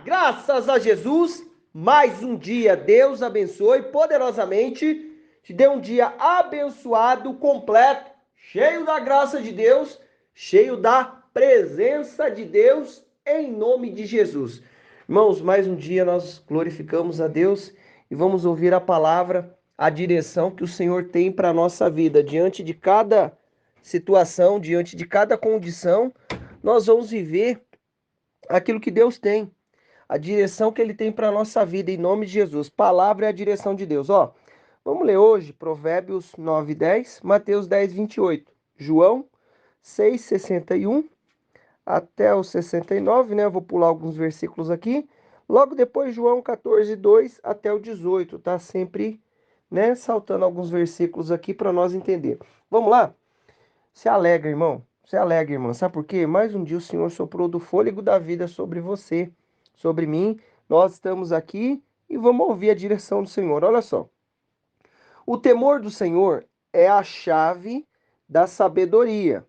Graças a Jesus, mais um dia. Deus abençoe poderosamente. Te dê um dia abençoado, completo, cheio da graça de Deus, cheio da presença de Deus, em nome de Jesus. Irmãos, mais um dia nós glorificamos a Deus e vamos ouvir a palavra, a direção que o Senhor tem para a nossa vida. Diante de cada situação, diante de cada condição, nós vamos viver aquilo que Deus tem, a direção que Ele tem para a nossa vida, em nome de Jesus. Palavra é a direção de Deus. Vamos ler hoje Provérbios 9:10, Mateus 10:28, João 6:61 até o 69, né? Eu vou pular alguns versículos aqui. Logo depois, João 14:2 até o 18, tá? Sempre, né? Saltando alguns versículos aqui para nós entender. Vamos lá? Se alegra, irmão. Se alegra, irmã. Sabe por quê? Mais um dia o Senhor soprou do fôlego da vida sobre você, sobre mim. Nós estamos aqui e vamos ouvir a direção do Senhor. Olha só. O temor do Senhor é a chave da sabedoria.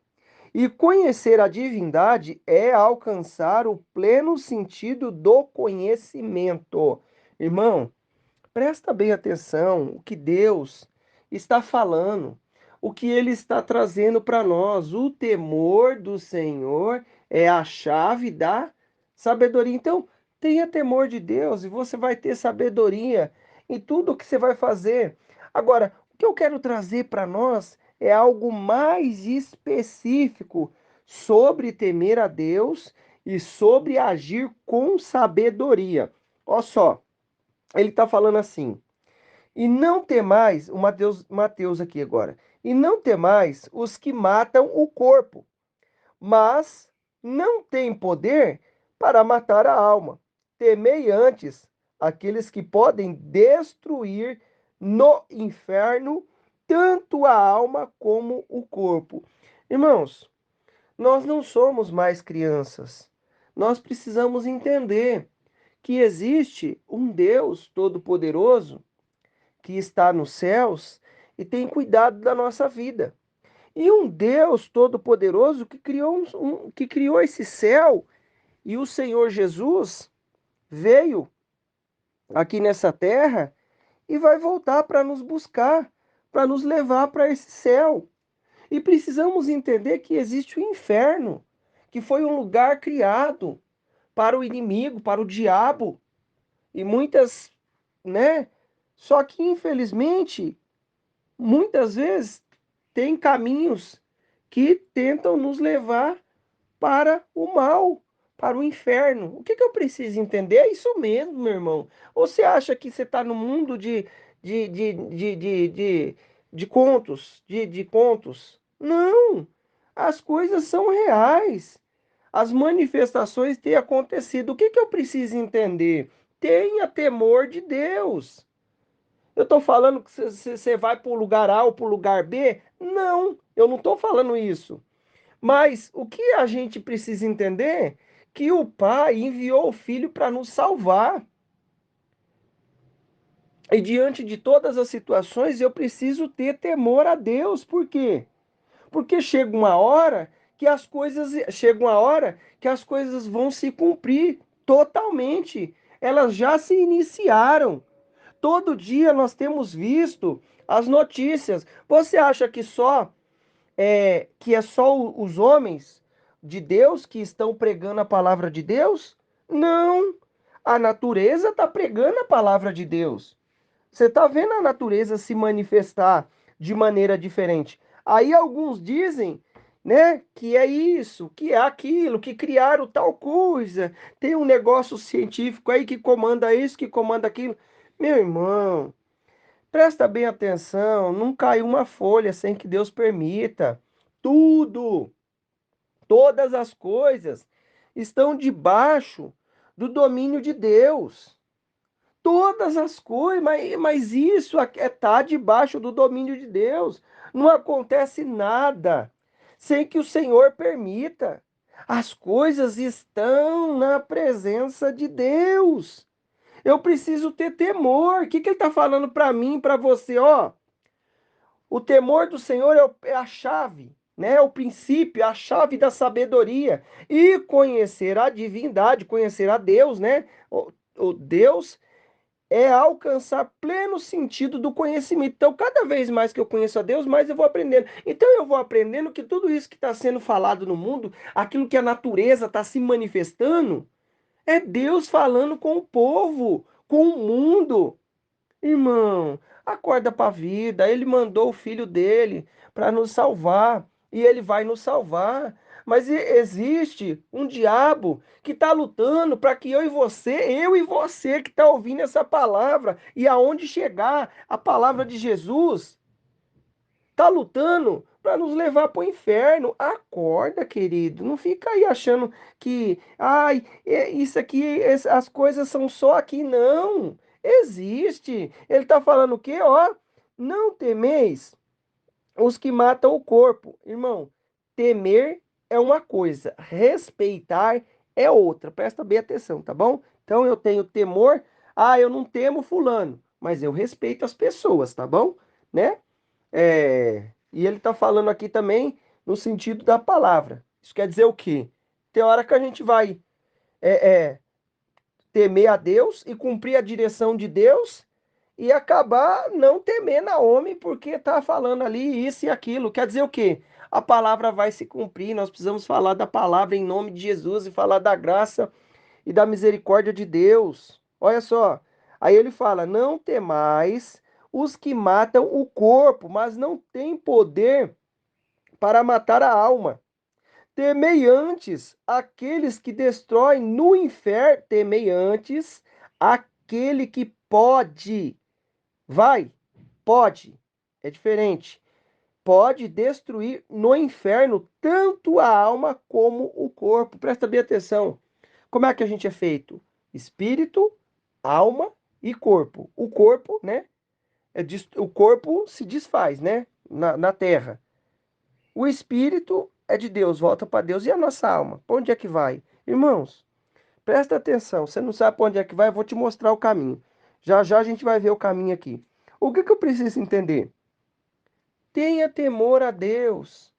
E conhecer a divindade é alcançar o pleno sentido do conhecimento. Irmão, presta bem atenção o que Deus está falando, o que Ele está trazendo para nós. O temor do Senhor é a chave da sabedoria. Então, tenha temor de Deus e você vai ter sabedoria em tudo que você vai fazer. Agora, o que eu quero trazer para nós é algo mais específico sobre temer a Deus e sobre agir com sabedoria. Olha só, ele está falando assim. E não temais, o Mateus aqui agora. E não temais os que matam o corpo, mas não têm poder para matar a alma. Temei antes aqueles que podem destruir no inferno tanto a alma como o corpo. Irmãos, nós não somos mais crianças. Nós precisamos entender que existe um Deus todo-poderoso que está nos céus e tem cuidado da nossa vida. E um Deus todo-poderoso que criou esse céu, e o Senhor Jesus veio aqui nessa terra e vai voltar para nos buscar, para nos levar para esse céu. E precisamos entender que existe o inferno, que foi um lugar criado para o inimigo, para o diabo. E muitas, né? Só que infelizmente muitas vezes tem caminhos que tentam nos levar para o mal, para o inferno. O que eu preciso entender? É isso mesmo, meu irmão. Ou você acha que você está no mundo de, de, de, de, de, de contos, de contos? Não! As coisas são reais. As manifestações têm acontecido. O que eu preciso entender? Tenha temor de Deus. Eu estou falando que você vai para o lugar A ou para o lugar B? Não, eu não estou falando isso. Mas o que a gente precisa entender é que o Pai enviou o Filho para nos salvar. E diante de todas as situações, eu preciso ter temor a Deus. Por quê? Porque chega uma hora que as coisas vão se cumprir totalmente. Elas já se iniciaram. Todo dia nós temos visto as notícias. Você acha que é só os homens de Deus que estão pregando a palavra de Deus? Não. A natureza está pregando a palavra de Deus. Você está vendo a natureza se manifestar de maneira diferente. Aí alguns dizem, né, que é isso, que é aquilo, que criaram tal coisa. Tem um negócio científico aí que comanda isso, que comanda aquilo. Meu irmão, presta bem atenção, não cai uma folha sem que Deus permita. Tudo, todas as coisas estão debaixo do domínio de Deus. Todas as coisas, mas isso está debaixo do domínio de Deus. Não acontece nada sem que o Senhor permita. As coisas estão na presença de Deus. Eu preciso ter temor. O que ele está falando para mim, para você? O temor do Senhor é a chave. né? O princípio, a chave da sabedoria. E conhecer a divindade, conhecer a Deus, né? O Deus é alcançar pleno sentido do conhecimento. Então, cada vez mais que eu conheço a Deus, mais eu vou aprendendo. Então, eu vou aprendendo que tudo isso que está sendo falado no mundo, aquilo que a natureza está se manifestando, é Deus falando com o povo, com o mundo. Irmão, acorda para a vida. Ele mandou o filho dele para nos salvar e ele vai nos salvar. Mas existe um diabo que está lutando para que eu e você que está ouvindo essa palavra e aonde chegar a palavra de Jesus, está lutando para nos levar para o inferno. Acorda, querido. Não fica aí achando que, ai, isso aqui, as coisas são só aqui. Não. Existe. Ele está falando o quê? Ó, não temeis os que matam o corpo. Irmão, temer é uma coisa, respeitar é outra. Presta bem atenção, tá bom? Então eu tenho temor. Ah, eu não temo fulano, mas eu respeito as pessoas, tá bom? Né? E ele está falando aqui também no sentido da palavra. Isso quer dizer o quê? Tem hora que a gente vai é, é, temer a Deus e cumprir a direção de Deus e acabar não temendo a homem porque está falando ali isso e aquilo. Quer dizer o quê? A palavra vai se cumprir. Nós precisamos falar da palavra em nome de Jesus e falar da graça e da misericórdia de Deus. Olha só. Aí ele fala: não temais os que matam o corpo, mas não têm poder para matar a alma. Temei antes aqueles que destroem no inferno. Temei antes aquele que pode. Vai, pode. É diferente. Pode destruir no inferno tanto a alma como o corpo. Presta bem atenção. Como é que a gente é feito? Espírito, alma e corpo. O corpo, né? O corpo se desfaz, né? Na terra. O espírito é de Deus, volta para Deus. E a nossa alma? Para onde é que vai? Irmãos, presta atenção. Você não sabe para onde é que vai? Eu vou te mostrar o caminho. Já já a gente vai ver o caminho aqui. O que eu preciso entender? Tenha temor a Deus.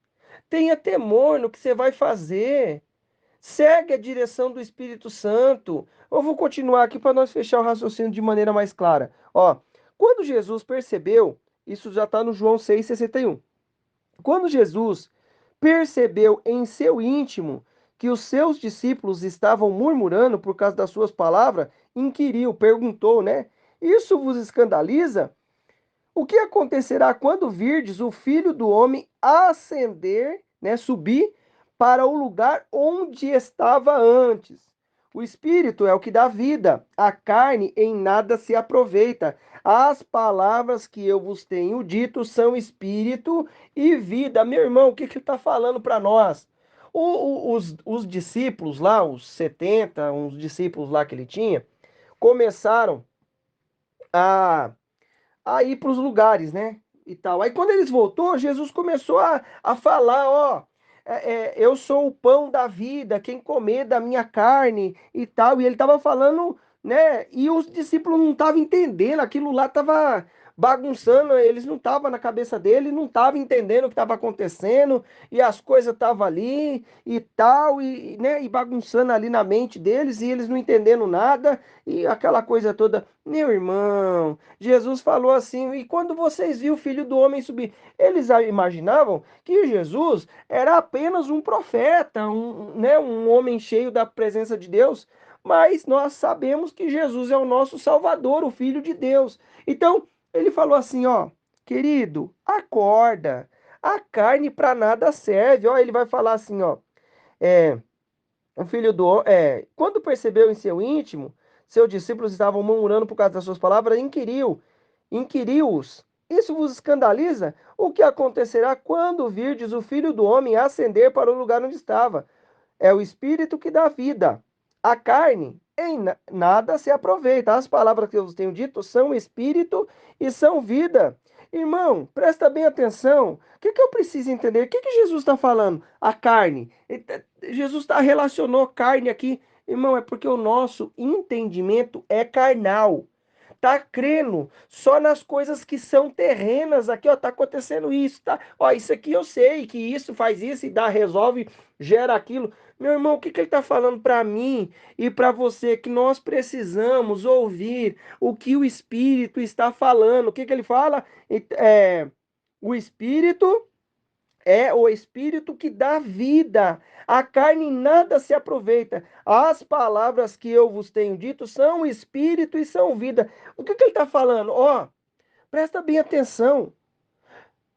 Tenha temor no que você vai fazer. Segue a direção do Espírito Santo. Eu vou continuar aqui para nós fechar o raciocínio de maneira mais clara. Ó, quando Jesus percebeu, isso já está no João 6,61. Quando Jesus percebeu em seu íntimo que os seus discípulos estavam murmurando por causa das suas palavras, inquiriu, perguntou, né? Isso vos escandaliza? O que acontecerá quando virdes o Filho do Homem ascender, né, subir para o lugar onde estava antes? O Espírito é o que dá vida, a carne em nada se aproveita. As palavras que eu vos tenho dito são espírito e vida. Meu irmão, o que ele está falando para nós? Os discípulos lá, os 70, uns discípulos lá que ele tinha, começaram a ir para os lugares, né? E tal. Aí quando eles voltou, Jesus começou a falar, ó, eu sou o pão da vida, quem comer da minha carne e tal. E ele estava falando, né? E os discípulos não estavam entendendo, aquilo lá estava bagunçando, eles não estavam na cabeça dele, não estavam entendendo o que estava acontecendo, e as coisas estavam ali e tal, e, né, e bagunçando ali na mente deles, e eles não entendendo nada, e aquela coisa toda. Meu irmão, Jesus falou assim, e quando vocês viram o Filho do Homem subir, eles imaginavam que Jesus era apenas um profeta, né, um homem cheio da presença de Deus, mas nós sabemos que Jesus é o nosso Salvador, o Filho de Deus. Então, ele falou assim, ó, querido, acorda, a carne para nada serve. Ó, ele vai falar assim, ó, é, o filho do quando percebeu em seu íntimo, seus discípulos estavam murmurando por causa das suas palavras, inquiriu-os. Isso vos escandaliza? O que acontecerá quando virdes o Filho do Homem ascender para o lugar onde estava? É o Espírito que dá vida. A carne em nada se aproveita. As palavras que eu vos tenho dito são Espírito e são vida. Irmão, presta bem atenção. O que eu preciso entender? O que Jesus está falando? A carne. Jesus relacionou carne aqui. Irmão, é porque o nosso entendimento é carnal. tá crendo só nas coisas que são terrenas. Aqui, ó, tá acontecendo isso, tá? Ó, isso aqui eu sei que isso faz isso e dá, resolve, gera aquilo. Meu irmão, o que que ele tá falando para mim e para você? Que nós precisamos ouvir o que o Espírito está falando. O que que ele fala? O Espírito é o Espírito que dá vida. A carne nada se aproveita. As palavras que eu vos tenho dito são Espírito e são vida. O que que ele está falando? Ó, presta bem atenção.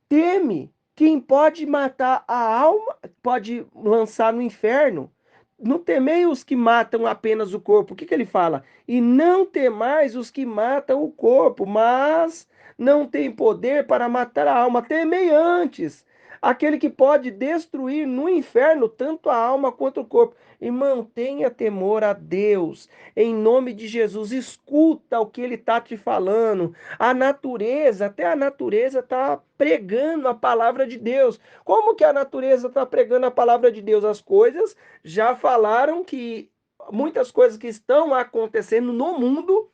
Teme quem pode matar a alma, pode lançar no inferno. Não temei os que matam apenas o corpo. O que que ele fala? E não temais os que matam o corpo, mas não tem poder para matar a alma. Temei antes aquele que pode destruir no inferno tanto a alma quanto o corpo. E mantenha temor a Deus. Em nome de Jesus, escuta o que ele está te falando. A natureza, até a natureza está pregando a palavra de Deus. Como que a natureza está pregando a palavra de Deus? As coisas já falaram que muitas coisas que estão acontecendo no mundo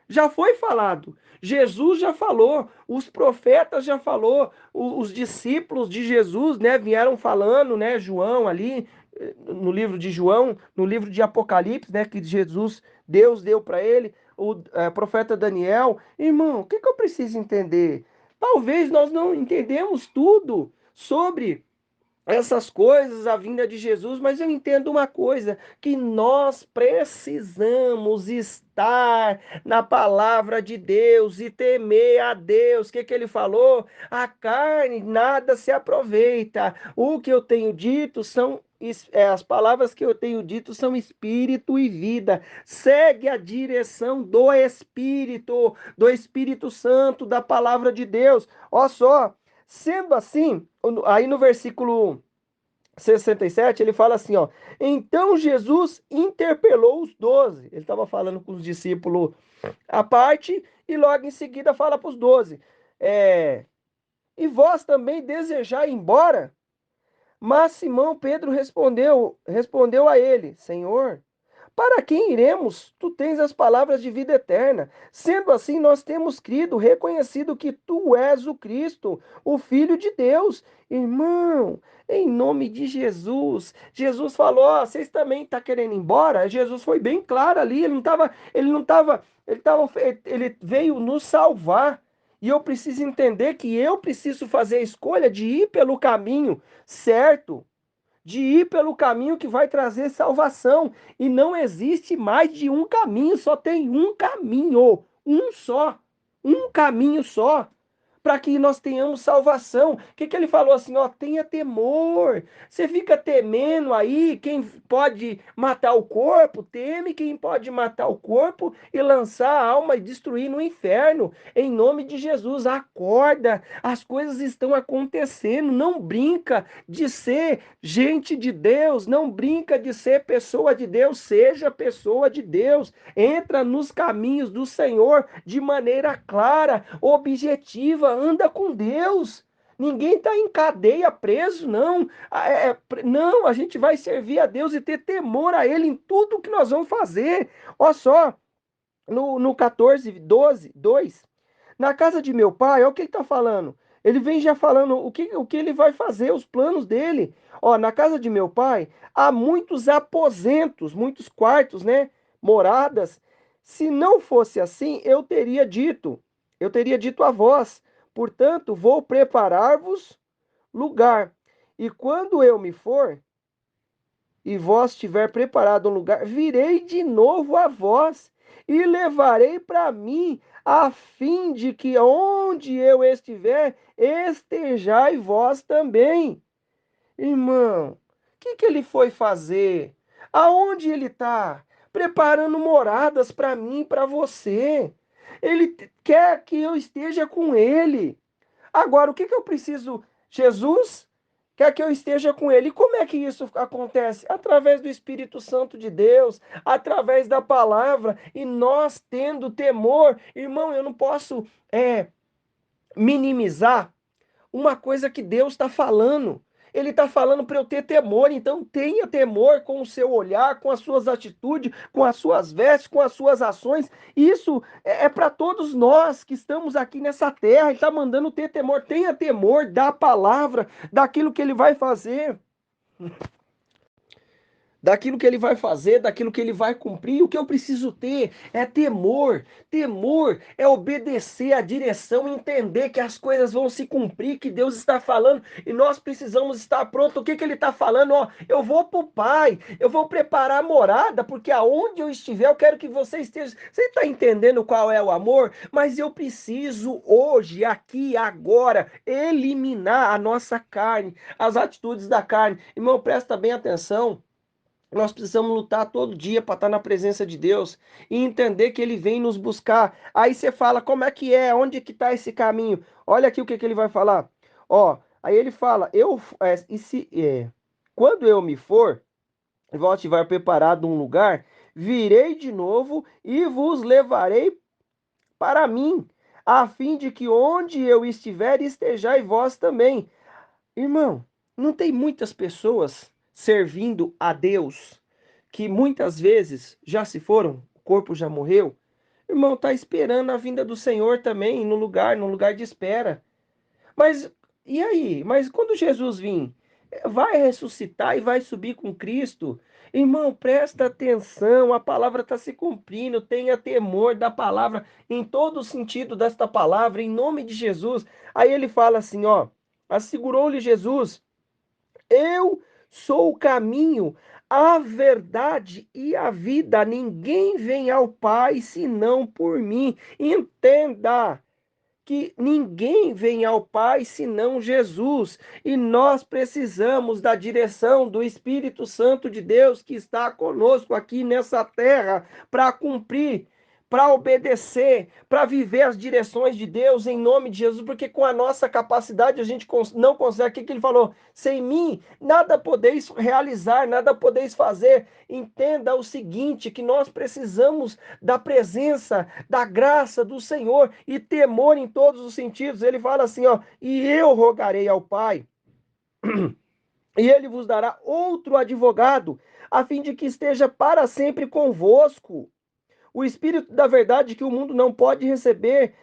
já foi falado. Jesus já falou, os profetas já falou, os discípulos de Jesus, né, vieram falando, né, João ali no livro de João, no livro de Apocalipse, né, que Jesus, Deus deu para ele, o profeta Daniel. Irmão, o que que eu preciso entender? Talvez nós não entendemos tudo sobre essas coisas, a vinda de Jesus, mas eu entendo uma coisa, que nós precisamos estar na palavra de Deus e temer a Deus. O que que ele falou? A carne nada se aproveita. O que eu tenho dito são as palavras que eu tenho dito são espírito e vida. Segue a direção do Espírito Santo, da palavra de Deus. Olha só, sendo assim, aí no versículo 67, ele fala assim, ó. Então Jesus interpelou os 12. Ele estava falando com os discípulos à parte e logo em seguida fala para os 12. E vós também desejai ir embora? Mas Simão Pedro respondeu a ele, Senhor, para quem iremos? Tu tens as palavras de vida eterna. Sendo assim, nós temos crido, reconhecido que tu és o Cristo, o Filho de Deus. Irmão, em nome de Jesus. Jesus falou: ó, vocês também estão querendo ir embora? Jesus foi bem claro ali, ele veio nos salvar. E eu preciso entender que eu preciso fazer a escolha de ir pelo caminho certo, de ir pelo caminho que vai trazer salvação. E não existe mais de um caminho, só tem um caminho, um só, um caminho só, para que nós tenhamos salvação. O que que ele falou assim, ó, tenha temor. Você fica temendo aí quem pode matar o corpo, teme quem pode matar o corpo e lançar a alma e destruir no inferno. Em nome de Jesus, acorda. As coisas estão acontecendo. Não brinca de ser gente de Deus, não brinca de ser pessoa de Deus, seja pessoa de Deus. Entra nos caminhos do Senhor de maneira clara, objetiva, anda com Deus. Ninguém está em cadeia preso, não. Não, a gente vai servir a Deus e ter temor a Ele em tudo que nós vamos fazer. Olha só, no 14, 12, 2. Na casa de meu pai, olha o que ele está falando. Ele vem já falando o que ele vai fazer, os planos dele. Ó, na casa de meu pai há muitos aposentos, muitos quartos, né? Moradas. Se não fosse assim, eu teria dito a vós. Portanto, vou preparar-vos lugar. E quando eu me for, e vós tiver preparado um lugar, virei de novo a vós e levarei para mim, a fim de que onde eu estiver, estejai vós também. Irmão, o que que ele foi fazer? Aonde ele está? Preparando moradas para mim, para você. Ele quer que eu esteja com ele. Agora, o que que eu preciso? Jesus quer que eu esteja com ele. E como é que isso acontece? Através do Espírito Santo de Deus, através da palavra, e nós tendo temor. Irmão, eu não posso minimizar uma coisa que Deus está falando. Ele está falando para eu ter temor. Então tenha temor com o seu olhar, com as suas atitudes, com as suas vestes, com as suas ações. Isso é para todos nós que estamos aqui nessa terra. Ele está mandando ter temor. Tenha temor da palavra, daquilo que ele vai fazer. Daquilo que ele vai fazer, daquilo que ele vai cumprir. O que eu preciso ter é temor. Temor é obedecer à direção, entender que as coisas vão se cumprir, que Deus está falando e nós precisamos estar prontos. O que que ele está falando? Ó, eu vou para o Pai, eu vou preparar a morada, porque aonde eu estiver, eu quero que você esteja. Você está entendendo qual é o amor? Mas eu preciso hoje, aqui, agora, eliminar a nossa carne, as atitudes da carne. Irmão, presta bem atenção. Nós precisamos lutar todo dia para estar na presença de Deus e entender que Ele vem nos buscar. Aí você fala, como é que é? Onde que está esse caminho? Olha aqui o que que ele vai falar. Ó, aí ele fala, quando eu me for, vou estiver preparado um lugar, virei de novo e vos levarei para mim, a fim de que onde eu estiver, estejais vós também. Irmão, não tem muitas pessoas servindo a Deus que muitas vezes já se foram, o corpo já morreu. Irmão, tá esperando a vinda do Senhor também no lugar de espera. Mas e aí? Mas quando Jesus vir, vai ressuscitar e vai subir com Cristo? Irmão, presta atenção, a palavra está se cumprindo, tenha temor da palavra, em todo o sentido desta palavra, em nome de Jesus. Aí ele fala assim, ó, assegurou-lhe Jesus, eu sou o caminho, a verdade e a vida. Ninguém vem ao Pai senão por mim. Entenda que ninguém vem ao Pai senão Jesus, e nós precisamos da direção do Espírito Santo de Deus que está conosco aqui nessa terra para cumprir, para obedecer, para viver as direções de Deus em nome de Jesus, porque com a nossa capacidade a gente não consegue. O que ele falou? Sem mim, nada podeis realizar, nada podeis fazer. Entenda o seguinte, que nós precisamos da presença, da graça do Senhor e temor em todos os sentidos. Ele fala assim, ó, e eu rogarei ao Pai, e ele vos dará outro advogado, a fim de que esteja para sempre convosco. O Espírito da verdade que o mundo não pode receber,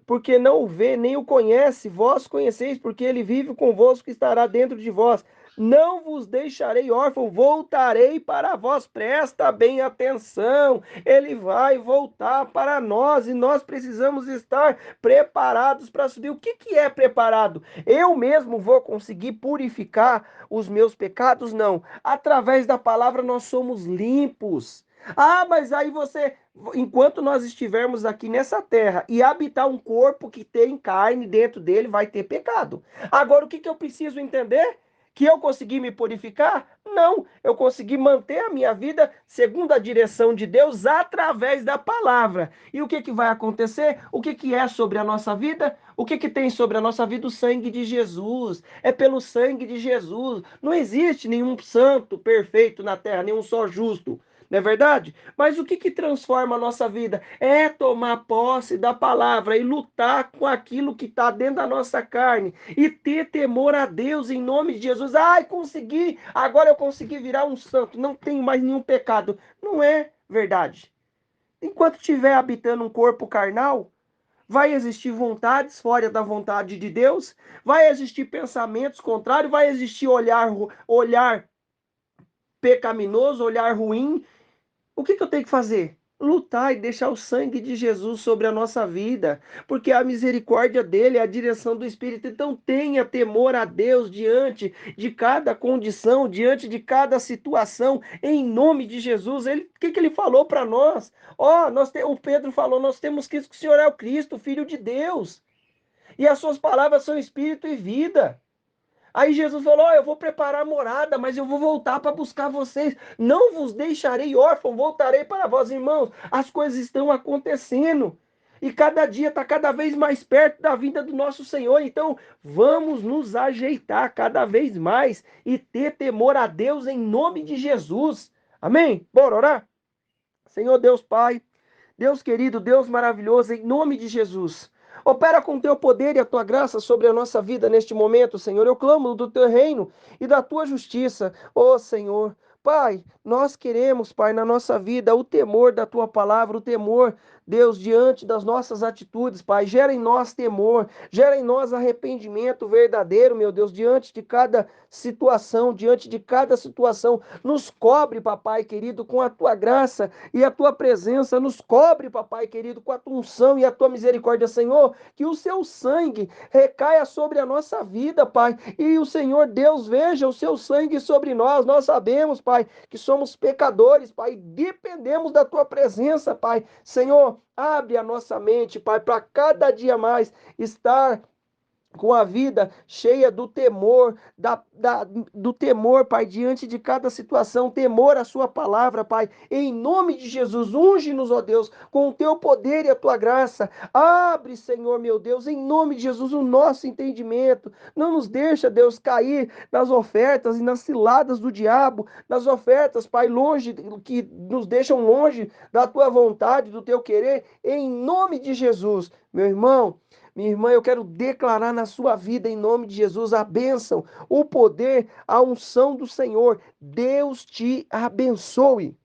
porque não o vê nem o conhece, vós conheceis, porque ele vive convosco e estará dentro de vós. Não vos deixarei órfão, voltarei para vós. Presta bem atenção, ele vai voltar para nós e nós precisamos estar preparados para subir. O que que é preparado? Eu mesmo vou conseguir purificar os meus pecados? Não. Através da palavra nós somos limpos. Ah, mas aí você, enquanto nós estivermos aqui nessa terra e habitar um corpo que tem carne dentro dele, vai ter pecado. Agora, o que que eu preciso entender? Que eu consegui me purificar? Não, eu consegui manter a minha vida segundo a direção de Deus através da palavra. E o que que vai acontecer? O que que é sobre a nossa vida? O que que tem sobre a nossa vida? O sangue de Jesus. É pelo sangue de Jesus. Não existe nenhum santo perfeito na terra, nenhum só justo. Não é verdade? Mas o que que transforma a nossa vida? É tomar posse da palavra e lutar com aquilo que está dentro da nossa carne e ter temor a Deus em nome de Jesus. Ai, consegui, agora eu consegui virar um santo, não tenho mais nenhum pecado. Não é verdade. Enquanto estiver habitando um corpo carnal, vai existir vontades fora da vontade de Deus, vai existir pensamentos contrários, vai existir olhar pecaminoso, olhar ruim. O que que eu tenho que fazer? Lutar e deixar o sangue de Jesus sobre a nossa vida, porque a misericórdia dele é a direção do Espírito. Então tenha temor a Deus diante de cada condição, diante de cada situação, em nome de Jesus. O que que ele falou para nós? Ó, o Pedro falou, nós temos que o Senhor é o Cristo, o Filho de Deus, e as suas palavras são espírito e vida. Aí Jesus falou, eu vou preparar morada, mas eu vou voltar para buscar vocês. Não vos deixarei órfão, voltarei para vós, irmãos. As coisas estão acontecendo. E cada dia está cada vez mais perto da vinda do nosso Senhor. Então, vamos nos ajeitar cada vez mais e ter temor a Deus em nome de Jesus. Amém? Bora orar? Senhor Deus Pai, Deus querido, Deus maravilhoso, em nome de Jesus. Opera com o teu poder e a tua graça sobre a nossa vida neste momento, Senhor. Eu clamo do teu reino e da tua justiça, ó Senhor. Pai, nós queremos, Pai, na nossa vida o temor da tua palavra, o temor, Deus, diante das nossas atitudes, Pai. Gera em nós temor, gera em nós arrependimento verdadeiro, meu Deus, diante de cada situação, diante de cada situação. Nos cobre, papai querido, com a tua graça e a tua presença. Nos cobre, papai querido, com a tua unção e a tua misericórdia, Senhor. Que o seu sangue recaia sobre a nossa vida, Pai. E o Senhor Deus veja o seu sangue sobre nós. Nós sabemos, Pai, que somos pecadores, Pai. Dependemos da tua presença, Pai. Senhor, abre a nossa mente, Pai, para cada dia mais estar com a vida cheia do temor, do temor, Pai, diante de cada situação, temor à sua palavra, Pai, em nome de Jesus, unge-nos, ó Deus, com o teu poder e a tua graça, abre, Senhor, meu Deus, em nome de Jesus, o nosso entendimento, não nos deixa, Deus, cair nas ofertas e nas ciladas do diabo, nas ofertas, Pai, longe, que nos deixam longe da tua vontade, do teu querer, em nome de Jesus, meu irmão, minha irmã, eu quero declarar na sua vida, em nome de Jesus, a bênção, o poder, a unção do Senhor. Deus te abençoe.